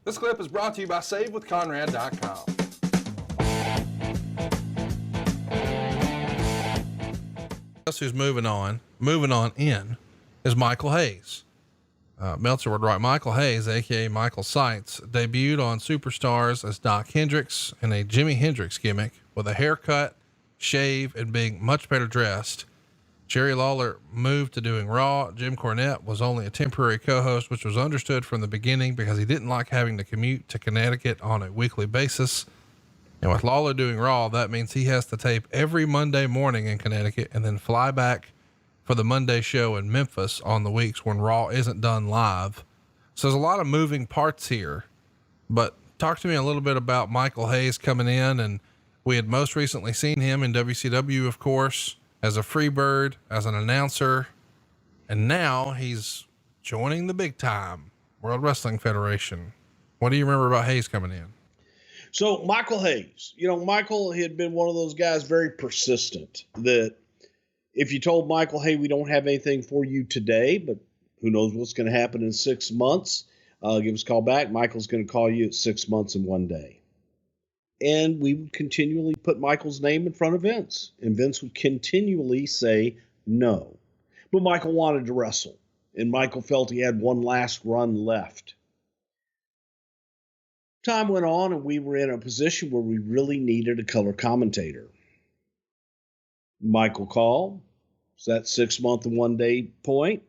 This clip is brought to you by SaveWithConrad.com. Guess who's moving on in is Michael Hayes. Meltzer would write Michael Hayes, aka Michael Seitz, debuted on Superstars as Doc Hendricks in a Jimi Hendrix gimmick with a haircut, shave, and being much better dressed. Jerry Lawler moved to doing Raw. Jim Cornette was only a temporary co-host, which was understood from the beginning because he didn't like having to commute to Connecticut on a weekly basis. And with Lawler doing Raw, that means he has to tape every Monday morning in Connecticut and then fly back for the Monday show in Memphis on the weeks when Raw isn't done live. So there's a lot of moving parts here, but talk to me a little bit about Michael Hayes coming in. And we had most recently seen him in WCW, of course, as a Freebird, as an announcer. And now he's joining the big time World Wrestling Federation. What do you remember about Hayes coming in? So Michael Hayes, Michael had been one of those guys, very persistent, that if you told Michael, hey, we don't have anything for you today, but who knows what's going to happen in 6 months, give us a call back. Michael's going to call you at 6 months and 1 day. And we would continually put Michael's name in front of Vince, and Vince would continually say no. But Michael wanted to wrestle, and Michael felt he had one last run left. Time went on, and we were in a position where we really needed a color commentator. Michael called. It's that 6 month and 1 day point.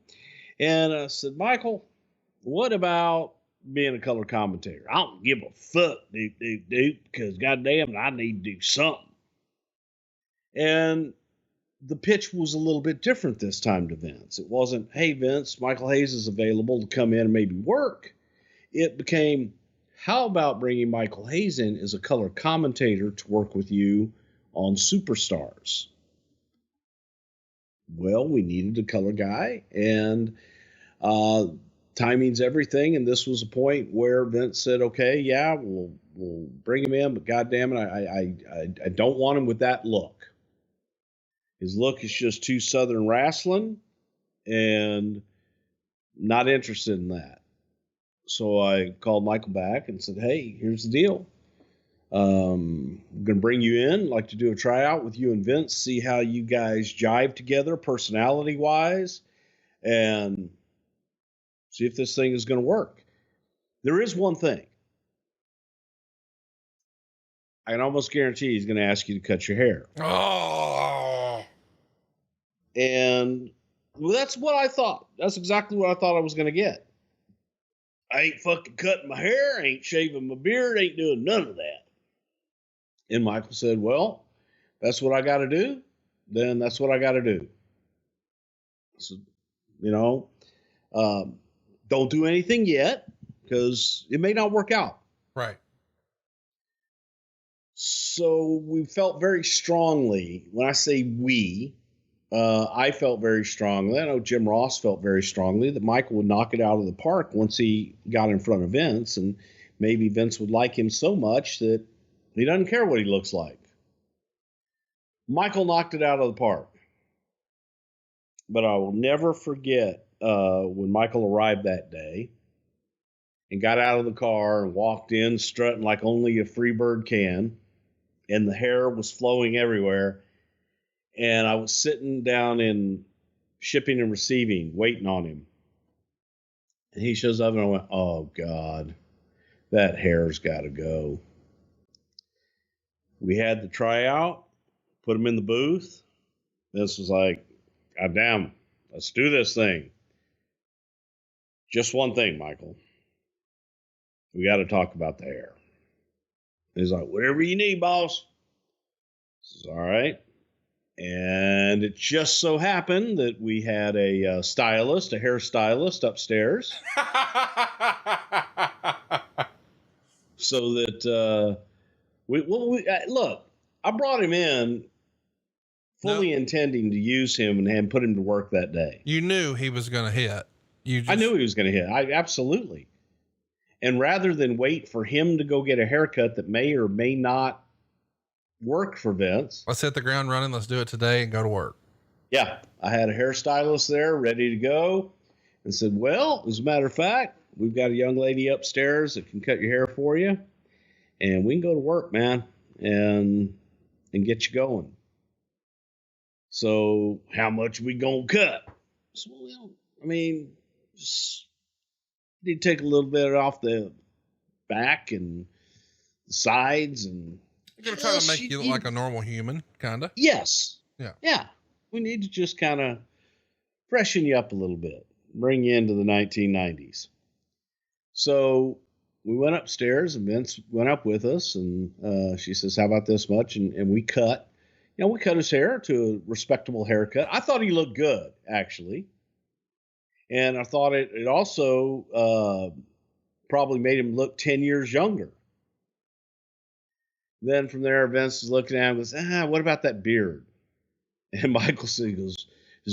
And I said, Michael, what about being a color commentator? I don't give a fuck, dude, because goddamn, I need to do something. And the pitch was a little bit different this time to Vince. It wasn't, hey, Vince, Michael Hayes is available to come in and maybe work. It became, how about bringing Michael Hayes in as a color commentator to work with you on Superstars? Well, we needed a color guy, and timing's everything. And this was a point where Vince said, okay, yeah, we'll bring him in, but goddamn it, I don't want him with that look. His look is just too Southern wrestling, and not interested in that. So I called Michael back and said, hey, here's the deal. I'm going to bring you in, like to do a tryout with you and Vince, see how you guys jive together personality wise, and see if this thing is going to work. There is one thing. I can almost guarantee he's going to ask you to cut your hair. Oh, and well, that's what I thought. That's exactly what I thought I was going to get. I ain't fucking cutting my hair, ain't shaving my beard, ain't doing none of that. And Michael said, well, that's what I got to do. Then that's what I got to do. So, don't do anything yet because it may not work out. right. So we felt very strongly, when I say we, I felt very strongly, I know Jim Ross felt very strongly, that Michael would knock it out of the park once he got in front of Vince, and maybe Vince would like him so much that he doesn't care what he looks like. Michael knocked it out of the park. But I will never forget when Michael arrived that day and got out of the car and walked in strutting like only a Freebird can, and the hair was flowing everywhere. And I was sitting down in shipping and receiving, waiting on him. And he shows up and I went, oh God, that hair's got to go. We had the tryout, put him in the booth. This was like, God damn, let's do this thing. Just one thing, Michael. We got to talk about the hair. He's like, whatever you need, boss. This is all right. And it just so happened that we had a hairstylist upstairs. So that, look, I brought him in fully intending to use him and put him to work that day. You knew he was going to hit. I knew he was going to hit. Absolutely. And rather than wait for him to go get a haircut that may or may not work for Vince, let's hit the ground running. Let's do it today and go to work. Yeah. I had a hairstylist there ready to go and said, well, as a matter of fact, we've got a young lady upstairs that can cut your hair for you, and we can go to work, man, and get you going. So how much we gonna cut? So, I mean, just need to take a little bit off the back and the sides, and You're going to try to make you look like a normal human, kind of. Yes. Yeah. Yeah. We need to just kind of freshen you up a little bit, bring you into the 1990s. So we went upstairs, and Vince went up with us, and she says, how about this much? And we cut. We cut his hair to a respectable haircut. I thought he looked good, actually. And I thought it also probably made him look 10 years younger. Then from there, Vince is looking at him and goes, what about that beard? And Michael said, he goes,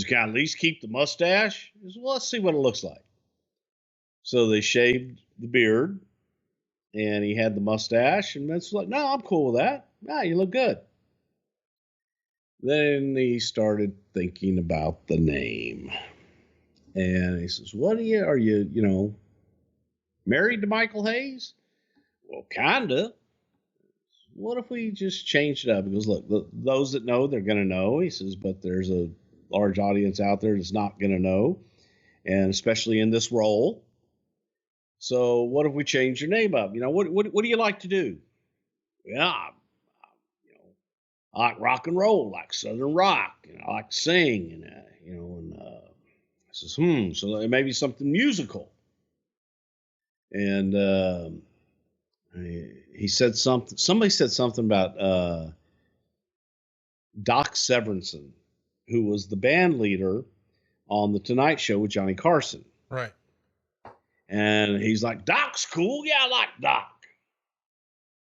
can I at least keep the mustache? He goes, well, let's see what it looks like. So they shaved the beard, and he had the mustache, and Vince was like, no, I'm cool with that. No, you look good. Then he started thinking about the name. And he says, are you, married to Michael Hayes? Well, kinda. What if we just changed it up? He goes, look, those that know, they're going to know. He says, but there's a large audience out there that's not going to know, and especially in this role. So what if we change your name up? What do you like to do? Yeah, I like rock and roll, like Southern rock, and I like to sing, and I says, so it may be something musical. And he said somebody said something about Doc Severinsen, who was the band leader on The Tonight Show with Johnny Carson. Right. And he's like, Doc's cool. Yeah, I like Doc.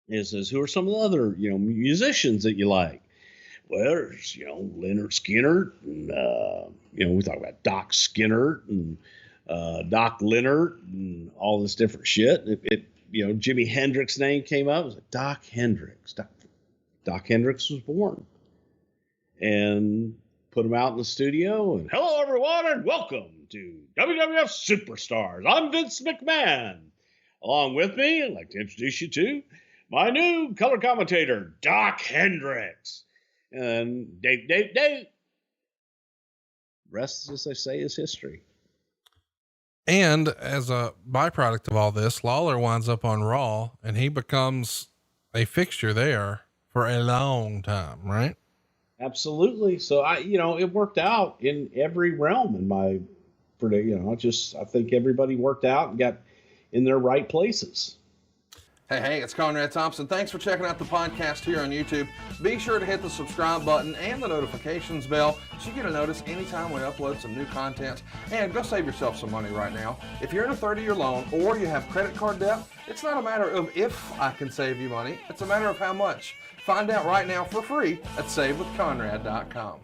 He says, who are some of the other, musicians that you like? Well, there's, Leonard Skinner, and, we talk about Doc Skinner and Doc Leonard and all this different shit. Jimi Hendrix's name came up. It was like Doc Hendrix. Doc Hendrix was born. And put him out in the studio. And hello, everyone, and welcome to WWF Superstars. I'm Vince McMahon. Along with me, I'd like to introduce you to my new color commentator, Doc Hendrix. And Dave. Rest, as they say, is history. And as a byproduct of all this, Lawler winds up on Raw, and he becomes a fixture there for a long time, right? Absolutely. So it worked out in every realm in my, I think everybody worked out and got in their right places. Hey, it's Conrad Thompson. Thanks for checking out the podcast here on YouTube. Be sure to hit the subscribe button and the notifications bell so you get a notice anytime we upload some new content. And go save yourself some money right now. If you're in a 30-year loan or you have credit card debt, it's not a matter of if I can save you money. It's a matter of how much. Find out right now for free at SaveWithConrad.com.